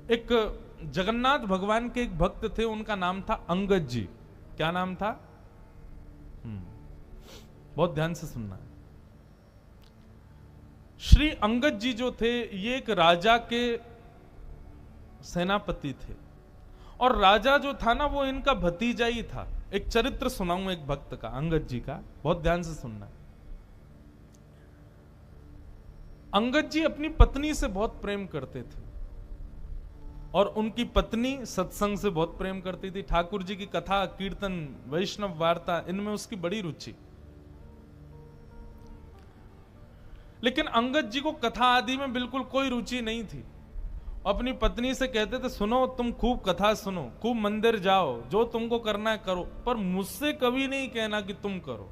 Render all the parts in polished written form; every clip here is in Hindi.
एक जगन्नाथ भगवान के एक भक्त थे, उनका नाम था अंगद जी। क्या नाम था? बहुत ध्यान से सुनना है। श्री अंगद जी जो थे, ये एक राजा के सेनापति थे, और राजा जो था ना वो इनका भतीजा ही था। एक चरित्र सुनाऊं एक भक्त का, अंगद जी का, बहुत ध्यान से सुनना है। अंगद जी अपनी पत्नी से बहुत प्रेम करते थे, और उनकी पत्नी सत्संग से बहुत प्रेम करती थी। ठाकुर जी की कथा, कीर्तन, वैष्णव वार्ता, इनमें उसकी बड़ी रुचि। लेकिन अंगद जी को कथा आदि में बिल्कुल कोई रुचि नहीं थी। अपनी पत्नी से कहते थे, सुनो तुम खूब कथा सुनो, खूब मंदिर जाओ, जो तुमको करना है करो, पर मुझसे कभी नहीं कहना कि तुम करो,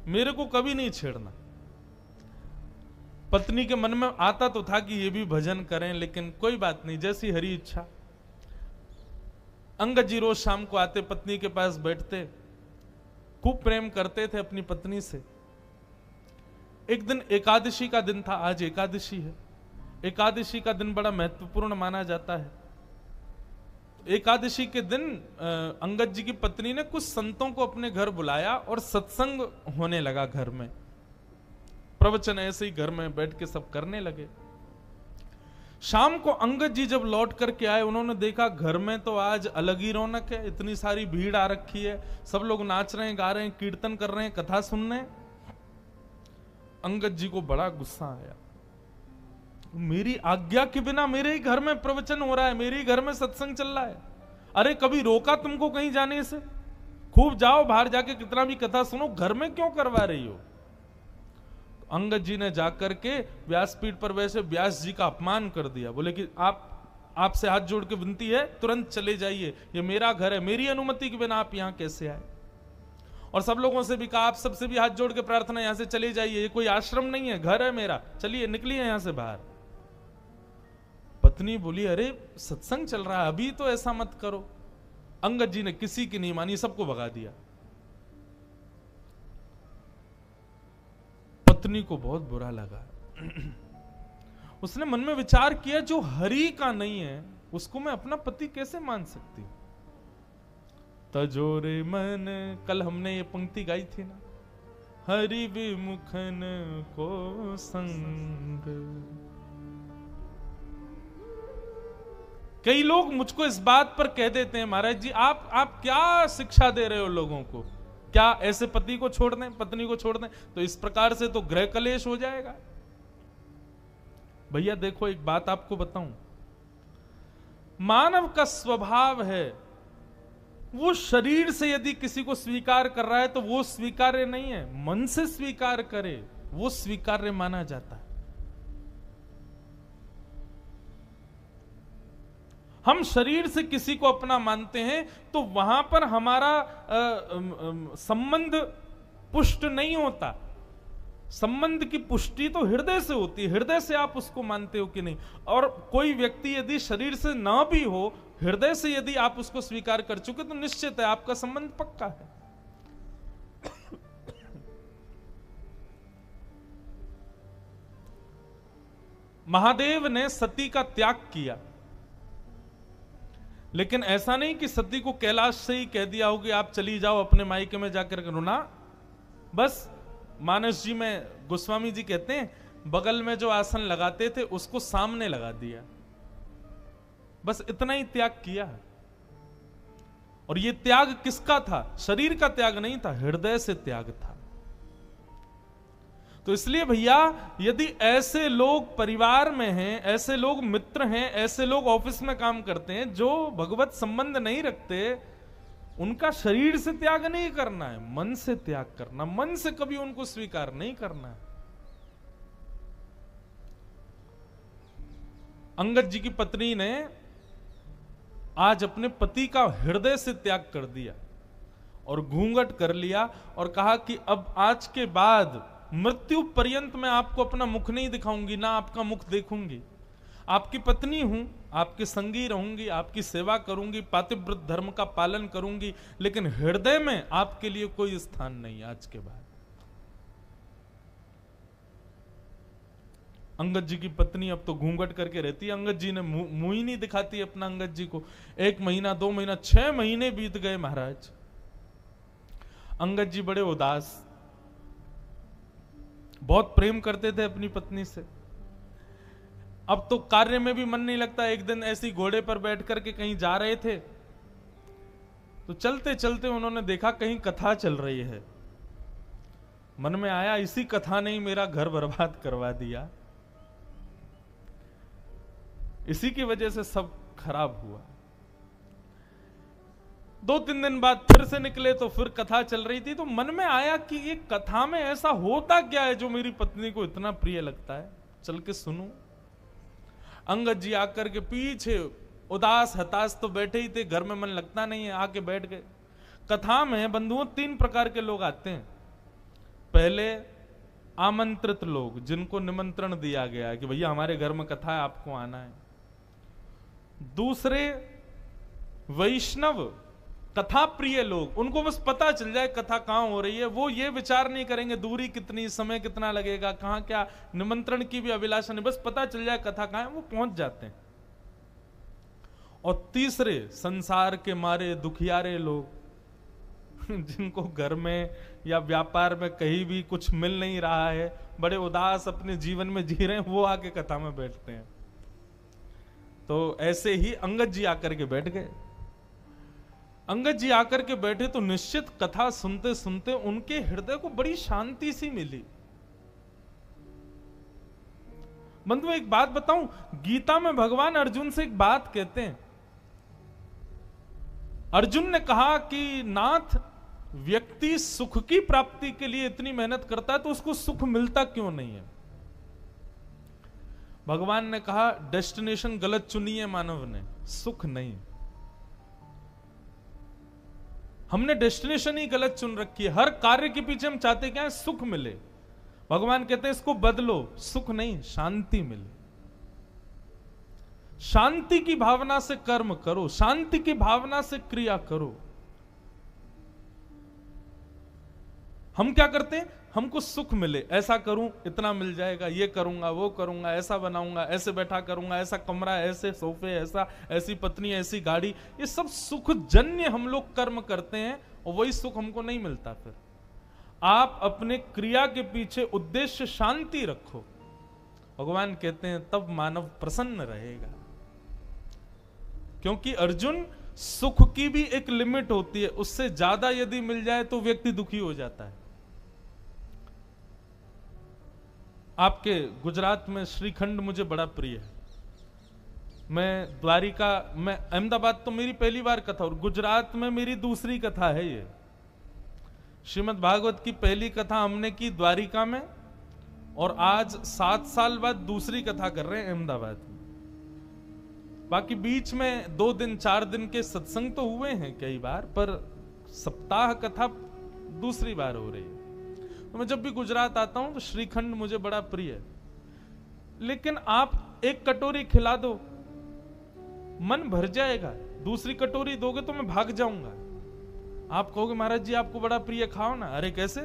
मेरे को कभी नहीं छेड़ना। पत्नी के मन में आता तो था कि ये भी भजन करें, लेकिन कोई बात नहीं, जैसी हरी इच्छा। अंगद जी रोज शाम को आते, पत्नी के पास बैठते, खूब प्रेम करते थे अपनी पत्नी से। एक दिन एकादशी का दिन था, आज एकादशी है। एकादशी का दिन बड़ा महत्वपूर्ण माना जाता है। एकादशी के दिन अंगद जी की पत्नी ने कुछ संतों को अपने घर बुलाया और सत्संग होने लगा घर में। प्रवचन ऐसे ही घर में बैठ के सब करने लगे। शाम को अंगद जी जब लौट करके आए, उन्होंने देखा घर में तो आज अलग ही रौनक है, इतनी सारी भीड़ आ रखी है, सब लोग नाच रहे हैं, गा रहे हैं, कीर्तन कर रहे हैं, कथा सुन रहे हैं। अंगद जी को बड़ा गुस्सा आया। मेरी आज्ञा के बिना मेरे ही घर में प्रवचन हो रहा है, मेरे ही घर में सत्संग चल रहा है, अरे कभी रोका तुमको कहीं जाने से? खूब जाओ, बाहर जाके कितना भी कथा सुनो, घर में क्यों करवा रही हो? अंगद जी ने जाकर के व्यासपीठ पर वैसे व्यास जी का अपमान कर दिया। बोले कि आपसे हाथ जोड़ के विनती है, तुरंत चले जाइए, ये मेरा घर है, मेरी अनुमति के बिना आप यहां कैसे आए? और सब लोगों से भी कहा, आप सबसे भी हाथ जोड़ के प्रार्थना, यहां से चले जाइए, ये कोई आश्रम नहीं है, घर है मेरा, चलिए निकलिए यहां से बाहर। पत्नी बोली, अरे सत्संग चल रहा है, अभी तो ऐसा मत करो। अंगद जी ने किसी की नहीं मानी, सबको भगा दिया। पत्नी को बहुत बुरा लगा। उसने मन में विचार किया, जो हरि का नहीं है उसको मैं अपना पति कैसे मान सकती हूं? तजोरे मन, कल हमने ये पंक्ति गाई थी ना, हरि विमुखन को संग। कई लोग मुझको इस बात पर कह देते हैं, महाराज जी आप क्या शिक्षा दे रहे हो लोगों को? क्या ऐसे पति को छोड़ दें, पत्नी को छोड़ दें? तो इस प्रकार से तो गृह कलेश हो जाएगा। भैया देखो, एक बात आपको बताऊं, मानव का स्वभाव है, वो शरीर से यदि किसी को स्वीकार कर रहा है तो वो स्वीकार्य नहीं है, मन से स्वीकार करे वो स्वीकार्य माना जाता है। हम शरीर से किसी को अपना मानते हैं तो वहां पर हमारा संबंध पुष्ट नहीं होता। संबंध की पुष्टि तो हृदय से होती है, हृदय से आप उसको मानते हो कि नहीं। और कोई व्यक्ति यदि शरीर से ना भी हो, हृदय से यदि आप उसको स्वीकार कर चुके तो निश्चित है आपका संबंध पक्का है। महादेव ने सती का त्याग किया, लेकिन ऐसा नहीं कि सती को कैलाश से ही कह दिया हो कि आप चली जाओ अपने मायके में जाकर करो ना। बस मानस जी में गोस्वामी जी कहते हैं, बगल में जो आसन लगाते थे उसको सामने लगा दिया, बस इतना ही त्याग किया। और ये त्याग किसका था? शरीर का त्याग नहीं था, हृदय से त्याग था। तो इसलिए भैया, यदि ऐसे लोग परिवार में हैं, ऐसे लोग मित्र हैं, ऐसे लोग ऑफिस में काम करते हैं जो भगवत संबंध नहीं रखते, उनका शरीर से त्याग नहीं करना है, मन से त्याग करना, मन से कभी उनको स्वीकार नहीं करना है। अंगद जी की पत्नी ने आज अपने पति का हृदय से त्याग कर दिया और घूंघट कर लिया और कहा कि अब आज के बाद मृत्यु पर्यंत मैं आपको अपना मुख नहीं दिखाऊंगी, ना आपका मुख देखूंगी। आपकी पत्नी हूं, आपके संगी रहूंगी, आपकी सेवा करूंगी, पातिव्रत धर्म का पालन करूंगी, लेकिन हृदय में आपके लिए कोई स्थान नहीं आज के बाद। अंगद जी की पत्नी अब तो घूंघट करके रहती है, अंगद जी ने मुंह ही नहीं दिखाती अपना अंगद जी को। 1 महीना 2 महीना 6 महीने बीत गए महाराज। अंगद जी बड़े उदास, बहुत प्रेम करते थे अपनी पत्नी से। अब तो कार्य में भी मन नहीं लगता। एक दिन ऐसी घोड़े पर बैठ करके कहीं जा रहे थे, तो चलते चलते उन्होंने देखा कहीं कथा चल रही है। मन में आया इसी कथा ने ही मेरा घर बर्बाद करवा दिया, इसी की वजह से सब खराब हुआ। 2-3 दिन बाद फिर से निकले तो फिर कथा चल रही थी, तो मन में आया कि ये कथा में ऐसा होता क्या है जो मेरी पत्नी को इतना प्रिय लगता है, चल के सुनूं। अंगद जी आकर के पीछे उदास हताश तो बैठे ही थे, घर में मन लगता नहीं है, आके बैठ गए। कथा में बंधुओं 3 प्रकार के लोग आते हैं। पहले आमंत्रित लोग, जिनको निमंत्रण दिया गया है कि भैया हमारे घर में कथा है, आपको आना है। दूसरे वैष्णव कथा प्रिय लोग, उनको बस पता चल जाए कथा कहां हो रही है, वो ये विचार नहीं करेंगे दूरी कितनी, समय कितना लगेगा, कहां क्या, निमंत्रण की भी अभिलाषा नहीं, बस पता चल जाए कथा कहां है, वो पहुंच जाते हैं। और तीसरे संसार के मारे दुखियारे लोग, जिनको घर में या व्यापार में कहीं भी कुछ मिल नहीं रहा है, बड़े उदास अपने जीवन में जी रहे हैं, वो आके कथा में बैठते हैं। तो ऐसे ही अंगद जी आकर के बैठ गए। अंगद जी आकर के बैठे तो निश्चित कथा सुनते सुनते उनके हृदय को बड़ी शांति सी मिली। बंधु एक बात बताऊं, गीता में भगवान अर्जुन से एक बात कहते हैं। अर्जुन ने कहा कि नाथ, व्यक्ति सुख की प्राप्ति के लिए इतनी मेहनत करता है तो उसको सुख मिलता क्यों नहीं है? भगवान ने कहा डेस्टिनेशन गलत चुनी है मानव ने, सुख नहीं। हमने डेस्टिनेशन ही गलत चुन रखी है। हर कार्य के पीछे हम चाहते क्या है? सुख मिले। भगवान कहते हैं इसको बदलो, सुख नहीं शांति मिले। शांति की भावना से कर्म करो, शांति की भावना से क्रिया करो। हम क्या करते हैं? हमको सुख मिले, ऐसा करूं इतना मिल जाएगा, ये करूंगा वो करूंगा, ऐसा बनाऊंगा, ऐसे बैठा करूंगा, ऐसा कमरा, ऐसे सोफे, ऐसी पत्नी, ऐसी गाड़ी, ये सब सुख जन्य हम लोग कर्म करते हैं और वही सुख हमको नहीं मिलता। फिर आप अपने क्रिया के पीछे उद्देश्य शांति रखो, भगवान कहते हैं तब मानव प्रसन्न रहेगा। क्योंकि अर्जुन, सुख की भी एक लिमिट होती है, उससे ज्यादा यदि मिल जाए तो व्यक्ति दुखी हो जाता है। आपके गुजरात में श्रीखंड मुझे बड़ा प्रिय है। मैं द्वारिका, मैं अहमदाबाद तो मेरी पहली बार कथा और गुजरात में मेरी दूसरी कथा है। ये श्रीमद् भागवत की पहली कथा हमने की द्वारिका में और आज 7 साल बाद दूसरी कथा कर रहे हैं अहमदाबाद में। बाकी बीच में 2 दिन 4 दिन के सत्संग तो हुए हैं कई बार, पर सप्ताह कथा दूसरी बार हो रही है। तो मैं जब भी गुजरात आता हूं तो श्रीखंड मुझे बड़ा प्रिय है। लेकिन आप एक कटोरी खिला दो, मन भर जाएगा। दूसरी कटोरी दोगे तो मैं भाग जाऊंगा। आप कहोगे महाराज जी आपको बड़ा प्रिय, खाओ ना। अरे कैसे?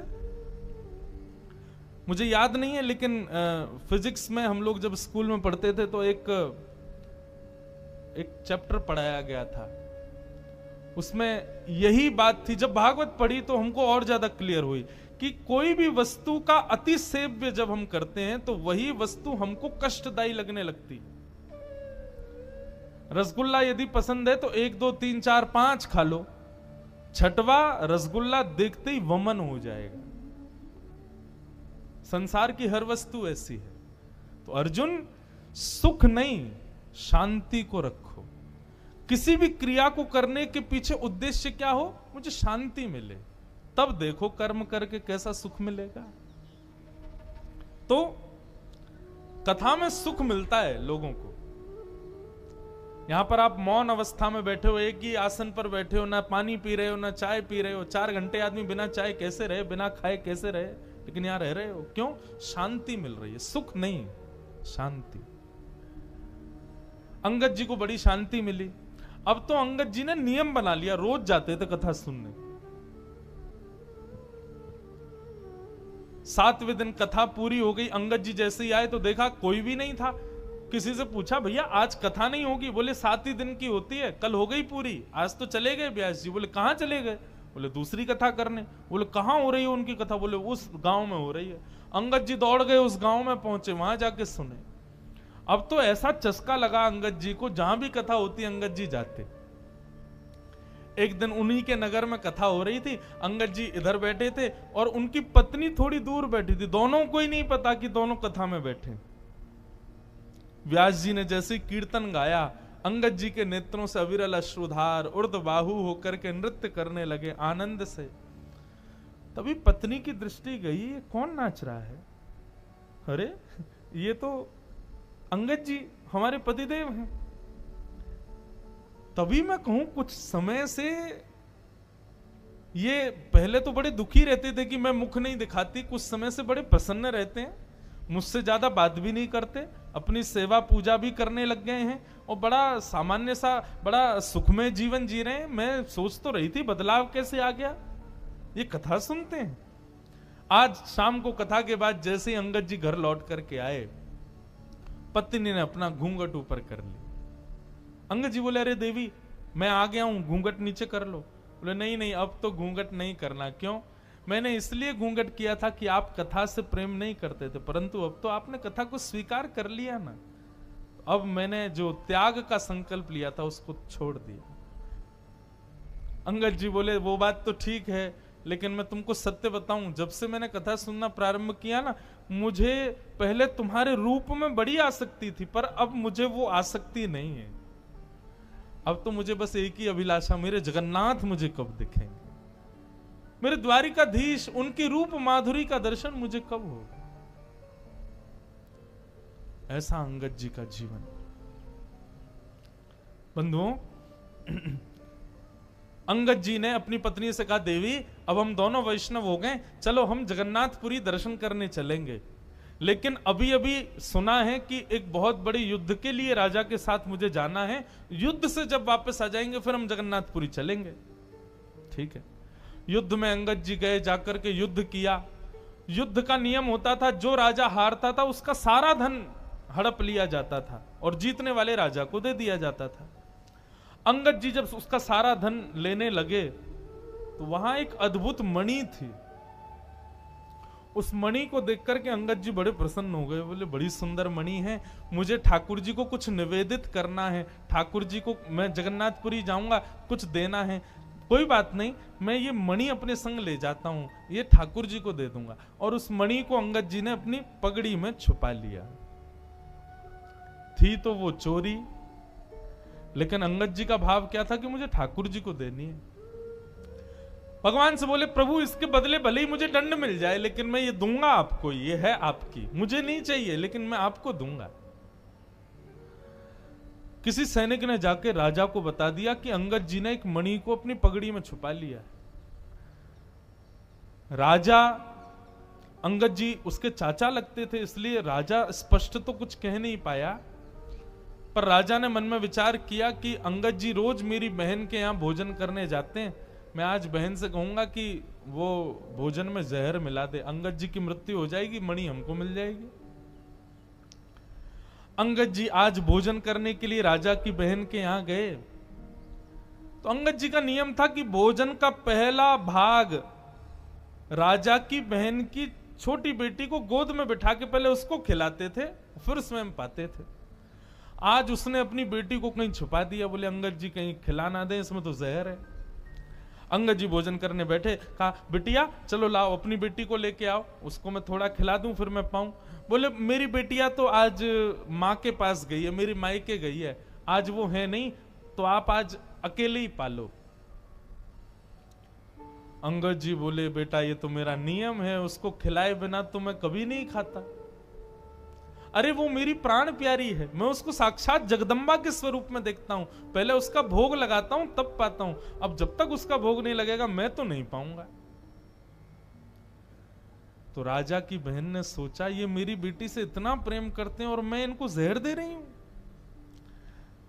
मुझे याद नहीं है, लेकिन फिजिक्स में हम लोग जब स्कूल में पढ़ते थे तो एक चैप्टर पढ़ाया गया था, उसमें यही बात थी। जब भागवत पढ़ी तो हमको और ज्यादा क्लियर हुई कि कोई भी वस्तु का अति सेव्य जब हम करते हैं तो वही वस्तु हमको कष्टदायी लगने लगती। रसगुल्ला यदि पसंद है तो 1 2 3 4 5 खा लो, 6वां रसगुल्ला देखते ही वमन हो जाएगा। संसार की हर वस्तु ऐसी है। तो अर्जुन, सुख नहीं शांति को रखो। किसी भी क्रिया को करने के पीछे उद्देश्य क्या हो? मुझे शांति मिले, तब देखो कर्म करके कैसा सुख मिलेगा। तो कथा में सुख मिलता है लोगों को। यहां पर आप मौन अवस्था में बैठे हो, एक ही आसन पर बैठे हो, ना पानी पी रहे हो ना चाय पी रहे हो। 4 घंटे आदमी बिना चाय कैसे रहे, बिना खाए कैसे रहे, लेकिन यहां रह रहे हो। क्यों? शांति मिल रही है। सुख नहीं, शांति। अंगद जी को बड़ी शांति मिली। अब तो अंगद जी ने नियम बना लिया, रोज जाते थे कथा सुनने। 7वें दिन कथा पूरी हो गई। अंगद जी जैसे ही आए तो देखा कोई भी नहीं था। किसी से पूछा, भैया आज कथा नहीं होगी? बोले 7 ही दिन की होती है, कल हो गई पूरी, आज तो चले गए व्यास जी। बोले कहाँ चले गए? बोले दूसरी कथा करने। बोले कहाँ हो रही है उनकी कथा? बोले उस गांव में हो रही है। अंगद जी दौड़ गए, उस गांव में पहुंचे, वहां जाके सुने। अब तो ऐसा चस्का लगा अंगद जी को, जहां भी कथा होती अंगद जी जाते। एक दिन उन्हीं के नगर में कथा हो रही थी, अंगद जी इधर बैठे थे और उनकी पत्नी थोड़ी दूर बैठी थी। दोनों को ही नहीं पता कि दोनों कथा में बैठे। व्यास जी ने जैसे कीर्तन गाया, अंगद जी के नेत्रों से अविरल अश्रुधार उर्ध बाहु होकर के नृत्य करने लगे आनंद से। तभी पत्नी की दृष्टि गई, ये कौन नाच रहा है? अरे ये तो अंगद जी हमारे पतिदेव हैं। तभी मैं कहूं कुछ समय से ये पहले तो बड़े दुखी रहते थे कि मैं मुख नहीं दिखाती, कुछ समय से बड़े प्रसन्न रहते हैं, मुझसे ज्यादा बात भी नहीं करते, अपनी सेवा पूजा भी करने लग गए हैं और बड़ा सामान्य सा बड़ा सुखमय जीवन जी रहे हैं। मैं सोच तो रही थी बदलाव कैसे आ गया, ये कथा सुनते हैं। आज शाम को कथा के बाद जैसे ही अंगद जी घर लौट करके आए, पत्नी ने अपना घूंघट ऊपर कर लिया। अंगद जी बोले, अरे देवी मैं आ गया हूं, घूंघट नीचे कर लो। बोले नहीं नहीं, अब तो घूंघट नहीं करना। क्यों? मैंने इसलिए घूंघट किया था कि आप कथा से प्रेम नहीं करते थे, परंतु अब तो आपने कथा को स्वीकार कर लिया ना, अब मैंने जो त्याग का संकल्प लिया था उसको छोड़ दिया। अंगद जी बोले, वो बात तो ठीक है, लेकिन मैं तुमको सत्य बताऊं, जब से मैंने कथा सुनना प्रारंभ किया ना, मुझे पहले तुम्हारे रूप में बड़ी आसक्ति थी, पर अब मुझे वो आसक्ति नहीं है। अब तो मुझे बस एक ही अभिलाषा, मेरे जगन्नाथ मुझे कब दिखेंगे, मेरे द्वारिकाधीश, उनकी रूप माधुरी का दर्शन मुझे कब होगा। ऐसा अंगद जी का जीवन। बंधुओं, अंगद जी ने अपनी पत्नी से कहा, देवी अब हम दोनों वैष्णव हो गए, चलो हम जगन्नाथपुरी दर्शन करने चलेंगे। लेकिन अभी अभी सुना है कि एक बहुत बड़े युद्ध के लिए राजा के साथ मुझे जाना है, युद्ध से जब वापस आ जाएंगे फिर हम जगन्नाथपुरी चलेंगे। ठीक है। युद्ध में अंगद जी गए, जाकर के युद्ध किया। युद्ध का नियम होता था, जो राजा हारता था उसका सारा धन हड़प लिया जाता था और जीतने वाले राजा को दे दिया जाता था। अंगद जी जब उसका सारा धन लेने लगे तो वहां एक अद्भुत मणि थी। उस मणि को देख करके अंगद जी बड़े प्रसन्न हो गए। बोले, बड़ी सुंदर मणि है, मुझे ठाकुर जी को कुछ निवेदित करना है, ठाकुर जी को, मैं जगन्नाथपुरी जाऊंगा, कुछ देना है। कोई बात नहीं, मैं ये मणि अपने संग ले जाता हूं, ये ठाकुर जी को दे दूंगा। और उस मणि को अंगद जी ने अपनी पगड़ी में छुपा लिया। थी तो वो चोरी, लेकिन अंगद जी का भाव क्या था कि मुझे ठाकुर जी को देनी है। भगवान से बोले, प्रभु इसके बदले भले ही मुझे दंड मिल जाए, लेकिन मैं ये दूंगा आपको, ये है आपकी, मुझे नहीं चाहिए लेकिन मैं आपको दूंगा। किसी सैनिक ने जाके राजा को बता दिया कि अंगद जी ने एक मणि को अपनी पगड़ी में छुपा लिया। राजा, अंगद जी उसके चाचा लगते थे, इसलिए राजा स्पष्ट तो कुछ कह नहीं पाया, पर राजा ने मन में विचार किया कि अंगद जी रोज मेरी बहन के यहां भोजन करने जाते हैं, मैं आज बहन से कहूंगा कि वो भोजन में जहर मिला दे, अंगद जी की मृत्यु हो जाएगी, मणि हमको मिल जाएगी। अंगद जी आज भोजन करने के लिए राजा की बहन के यहां गए, तो अंगद जी का नियम था कि भोजन का पहला भाग राजा की बहन की छोटी बेटी को गोद में बिठा के पहले उसको खिलाते थे, फिर स्वयं पाते थे। आज उसने अपनी बेटी को कहीं छुपा दिया, बोले अंगद जी कहीं खिला ना दे, इसमें तो जहर है। अंगद जी भोजन करने बैठे, कहा बिटिया चलो लाओ अपनी बेटी को लेके आओ, उसको मैं थोड़ा खिला दूं फिर मैं पाऊं। बोले मेरी बेटिया तो आज माँ के पास गई है, मेरी मायके गई है, आज वो है नहीं, तो आप आज अकेले ही पालो। अंगद जी बोले, बेटा ये तो मेरा नियम है, उसको खिलाए बिना तो मैं कभी नहीं खाता। अरे वो मेरी प्राण प्यारी है, मैं उसको साक्षात जगदम्बा के स्वरूप में देखता हूं, पहले उसका भोग लगाता हूं तब पाता हूं, अब जब तक उसका भोग नहीं लगेगा मैं तो नहीं पाऊंगा। तो राजा की बहन ने सोचा, ये मेरी बेटी से इतना प्रेम करते हैं और मैं इनको जहर दे रही हूं।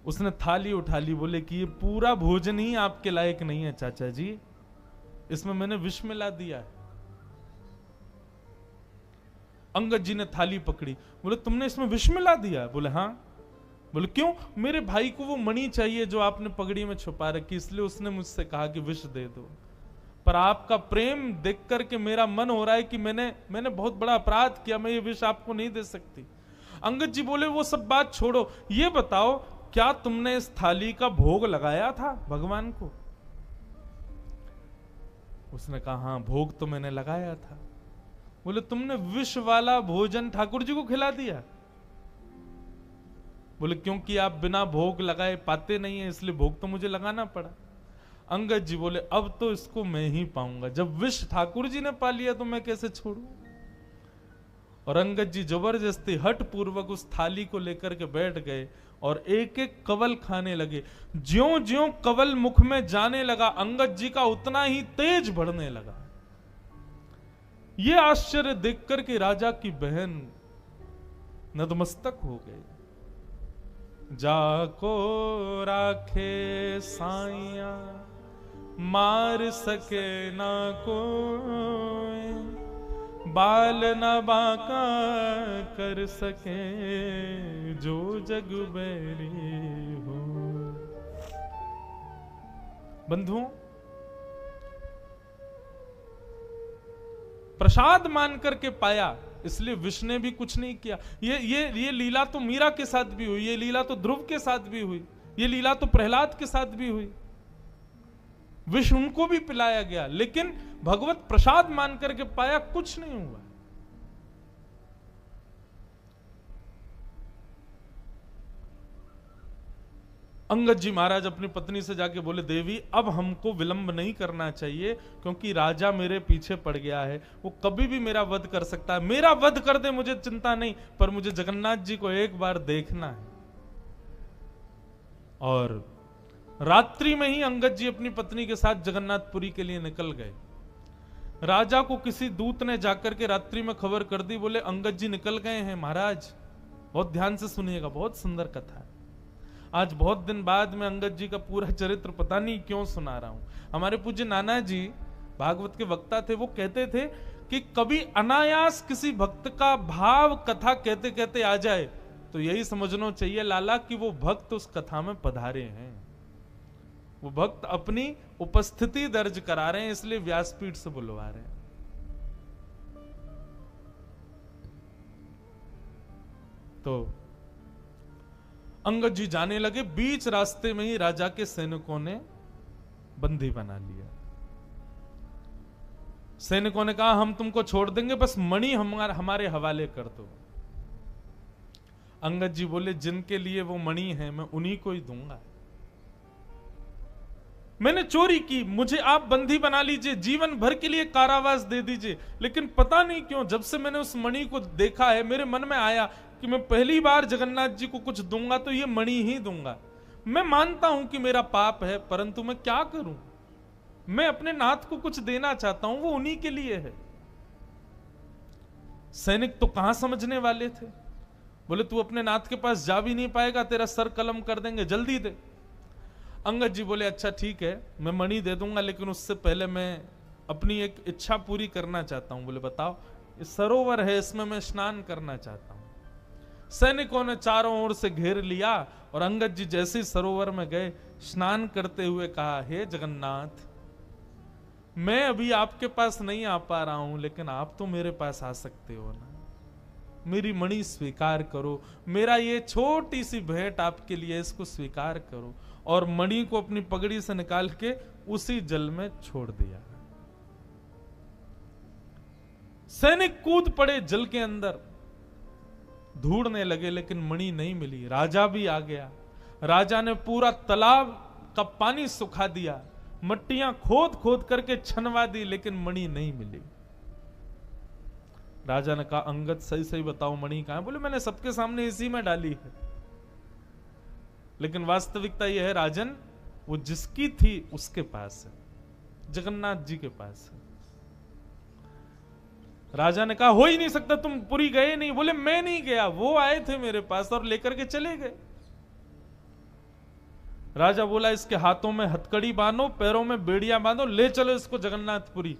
उसने थाली उठा ली, बोले कि ये पूरा भोजन ही आपके लायक नहीं है चाचा जी, इसमें मैंने विष मिला दिया है। अंगद जी ने थाली पकड़ी, बोले तुमने इसमें विष मिला दिया? बोले हाँ। बोले क्यों? मेरे भाई को वो मणि चाहिए जो आपने पगड़ी में छुपा रखी, इसलिए उसने मुझसे कहा कि विष दे दो। पर आपका प्रेम देख करके मेरा मन हो रहा है कि मैंने बहुत बड़ा अपराध किया, मैं ये विष आपको नहीं दे सकती। अंगद जी बोले वो सब बात छोड़ो, ये बताओ क्या तुमने इस थाली का भोग लगाया था भगवान को? उसने कहा हाँ, भोग तो मैंने लगाया था। बोले तुमने विष वाला भोजन ठाकुर जी को खिला दिया? बोले क्योंकि आप बिना भोग लगाए पाते नहीं है, इसलिए भोग तो मुझे लगाना पड़ा। अंगद जी बोले अब तो इसको मैं ही पाऊंगा, जब विष ठाकुर जी ने पा लिया तो मैं कैसे छोड़ू। और अंगद जी जबरदस्ती हठ पूर्वक उस थाली को लेकर के बैठ गए और एक एक कवल खाने लगे। ज्यों ज्यों कवल मुख में जाने लगा, अंगद जी का उतना ही तेज बढ़ने लगा। ये आश्चर्य देखकर के राजा की बहन नतमस्तक हो गई। जाको राखे साइया मार सके ना कोई, बाल न बाका कर सके जो जग बैरी हो। बंधुओं, प्रसाद मान करके पाया, इसलिए विष ने भी कुछ नहीं किया। ये लीला तो मीरा के साथ भी हुई, ये लीला तो ध्रुव के साथ भी हुई, ये लीला तो प्रहलाद के साथ भी हुई। विष उनको भी पिलाया गया, लेकिन भगवत प्रसाद मान करके पाया, कुछ नहीं हुआ। अंगद जी महाराज अपनी पत्नी से जाके बोले देवी अब हमको विलंब नहीं करना चाहिए, क्योंकि राजा मेरे पीछे पड़ गया है, वो कभी भी मेरा वध कर सकता है। मेरा वध कर दे मुझे चिंता नहीं, पर मुझे जगन्नाथ जी को एक बार देखना है। और रात्रि में ही अंगद जी अपनी पत्नी के साथ जगन्नाथपुरी के लिए निकल गए। राजा को किसी दूत ने जाकर के रात्रि में खबर कर दी, बोले अंगद जी निकल गए हैं महाराज। बहुत ध्यान से सुनिएगा, बहुत सुंदर कथा है। आज बहुत दिन बाद में अंगद जी का पूरा चरित्र पता नहीं क्यों सुना रहा हूं। हमारे पूज्य नाना जी भागवत के वक्ता थे, वो कहते थे कि कभी अनायास किसी भक्त का भाव कथा कहते कहते आ जाए तो यही समझना चाहिए लाला कि वो भक्त उस कथा में पधारे हैं, वो भक्त अपनी उपस्थिति दर्ज करा रहे हैं, इसलिए व्यासपीठ से बुलवा रहे हैं। तो अंगद जी जाने लगे, बीच रास्ते में ही राजा के सैनिकों ने बंदी बना लिया। सैनिकों ने कहा हम तुमको छोड़ देंगे, बस मणि हमारे हवाले कर दो। अंगद जी बोले जिनके लिए वो मणि है मैं उन्हीं को ही दूंगा। मैंने चोरी की, मुझे आप बंदी बना लीजिए, जीवन भर के लिए कारावास दे दीजिए, लेकिन पता नहीं क्यों जब से मैंने उस मणि को देखा है मेरे मन में आया कि मैं पहली बार जगन्नाथ जी को कुछ दूंगा तो ये मणि ही दूंगा। मैं मानता हूं कि मेरा पाप है, परंतु मैं क्या करूं, मैं अपने नाथ को कुछ देना चाहता हूं, वो उन्हीं के लिए है। सैनिक तो कहां समझने वाले थे, बोले तू अपने नाथ के पास जा भी नहीं पाएगा, तेरा सर कलम कर देंगे, जल्दी दे। अंगद जी बोले अच्छा ठीक है मैं मणि दे दूंगा, लेकिन उससे पहले मैं अपनी एक इच्छा पूरी करना चाहता हूं। बोले बताओ। ये सरोवर है, इसमें मैं स्नान करना चाहता हूं। सैनिकों ने चारों ओर से घेर लिया और अंगद जी जैसे ही सरोवर में गए, स्नान करते हुए कहा हे जगन्नाथ, मैं अभी आपके पास नहीं आ पा रहा हूं, लेकिन आप तो मेरे पास आ सकते हो ना, मेरी मणि स्वीकार करो, मेरा ये छोटी सी भेंट आपके लिए, इसको स्वीकार करो। और मणि को अपनी पगड़ी से निकाल के उसी जल में छोड़ दिया। सैनिक कूद पड़े जल के अंदर, ढूंढने लगे, लेकिन मणि नहीं मिली। राजा भी आ गया, राजा ने पूरा तालाब का पानी सुखा दिया, मट्टियां खोद खोद करके छनवा दी, लेकिन मणि नहीं मिली। राजा ने कहा अंगद सही सही बताओ मणि कहां है? बोले मैंने सबके सामने इसी में डाली है, लेकिन वास्तविकता यह है राजन, वो जिसकी थी उसके पास है, जगन्नाथ जी के पास है। राजा ने कहा हो ही नहीं सकता, तुम पुरी गए नहीं। बोले मैं नहीं गया, वो आए थे मेरे पास और लेकर के चले गए। राजा बोला इसके हाथों में हथकड़ी बांधो, पैरों में बेड़ियां बांधो, ले चलो इसको जगन्नाथपुरी।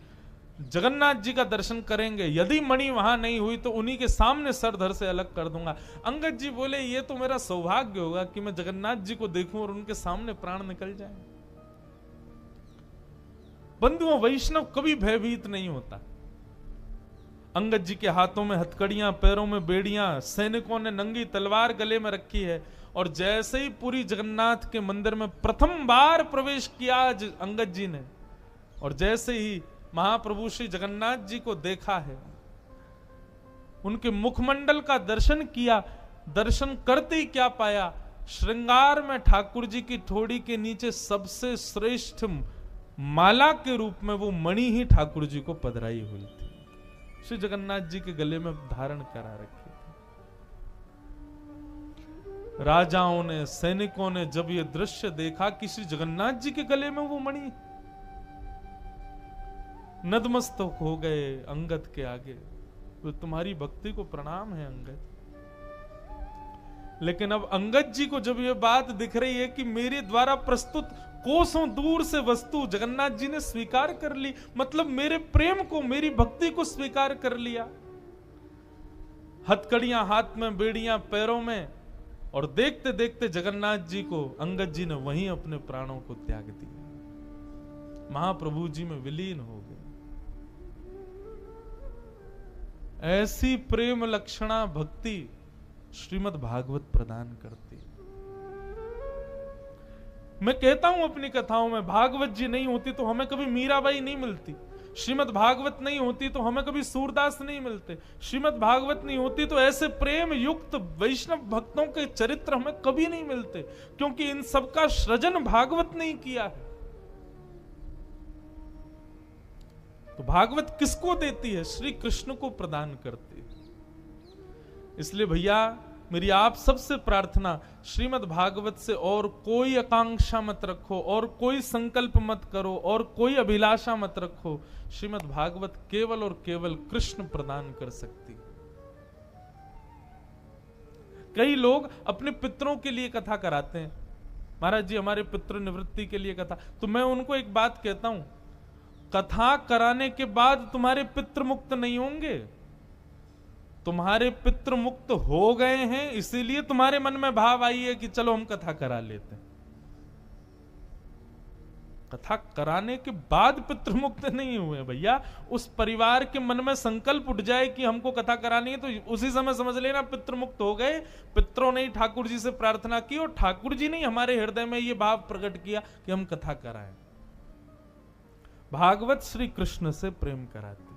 जगन्नाथ जी का दर्शन करेंगे, यदि मणि वहां नहीं हुई तो उन्हीं के सामने सर धड़ से अलग कर दूंगा। अंगद जी बोले ये तो मेरा सौभाग्य होगा कि मैं जगन्नाथ जी को देखूं और उनके सामने प्राण निकल जाए। बंधुओं, वैष्णव कभी भयभीत नहीं होता। अंगद जी के हाथों में हथकड़ियां, पैरों में बेड़ियां, सैनिकों ने नंगी तलवार गले में रखी है, और जैसे ही पूरी जगन्नाथ के मंदिर में प्रथम बार प्रवेश किया अंगद जी ने, और जैसे ही महाप्रभु श्री जगन्नाथ जी को देखा है, उनके मुखमंडल का दर्शन किया, दर्शन करते ही क्या पाया, श्रृंगार में ठाकुर जी की ठोड़ी के नीचे सबसे श्रेष्ठ माला के रूप में वो मणि ही ठाकुर जी को पधराई हुई थी, श्री जगन्नाथ जी के गले में धारण करा रखी थी। राजाओं ने, सैनिकों ने जब ये दृश्य देखा कि श्री जगन्नाथ जी के गले में वो मणि, नतमस्तक हो गए अंगद के आगे। तो तुम्हारी भक्ति को प्रणाम है अंगद। लेकिन अब अंगद जी को जब ये बात दिख रही है कि मेरे द्वारा प्रस्तुत कोसों दूर से वस्तु जगन्नाथ जी ने स्वीकार कर ली, मतलब मेरे प्रेम को, मेरी भक्ति को स्वीकार कर लिया, हथकड़ियां हाथ में, बेड़ियां पैरों में, और देखते देखते जगन्नाथ जी को अंगद जी ने वहीं अपने प्राणों को त्याग दिया, महाप्रभु जी में विलीन हो गए। ऐसी प्रेम लक्षणा भक्ति श्रीमद् भागवत प्रदान करती। मैं कहता हूं अपनी कथाओं में, भागवत जी नहीं होती तो हमें कभी मीराबाई नहीं मिलती, श्रीमद् भागवत नहीं होती तो हमें कभी सूरदास नहीं मिलते, श्रीमद् भागवत नहीं होती तो ऐसे प्रेम युक्त वैष्णव भक्तों के चरित्र हमें कभी नहीं मिलते, क्योंकि इन सबका सृजन भागवत नहीं किया है। तो भागवत किसको देती है? श्री कृष्ण को प्रदान करती है। इसलिए भैया मेरी आप सबसे प्रार्थना, श्रीमद् भागवत से और कोई आकांक्षा मत रखो, और कोई संकल्प मत करो, और कोई अभिलाषा मत रखो। श्रीमद् भागवत केवल और केवल कृष्ण प्रदान कर सकती। कई लोग अपने पितरों के लिए कथा कराते हैं, महाराज जी हमारे पितृ निवृत्ति के लिए कथा, तो मैं उनको एक बात कहता हूं, कथा कराने के बाद तुम्हारे पितृ मुक्त नहीं होंगे, तुम्हारे पितृ मुक्त हो गए हैं, इसीलिए तुम्हारे मन में भाव आई है कि चलो हम कथा करा लेते हैं। कथा कराने के बाद पितृ मुक्त नहीं हुए भैया। उस परिवार के मन में संकल्प उठ जाए कि हमको कथा करानी है, तो उसी समय समझ लेना पितृ मुक्त हो गए। पितरों ने ठाकुर जी से प्रार्थना की और ठाकुर जी ने हमारे हृदय में यह भाव प्रकट किया कि हम कथा कराएं। भागवत श्री कृष्ण से प्रेम कराते।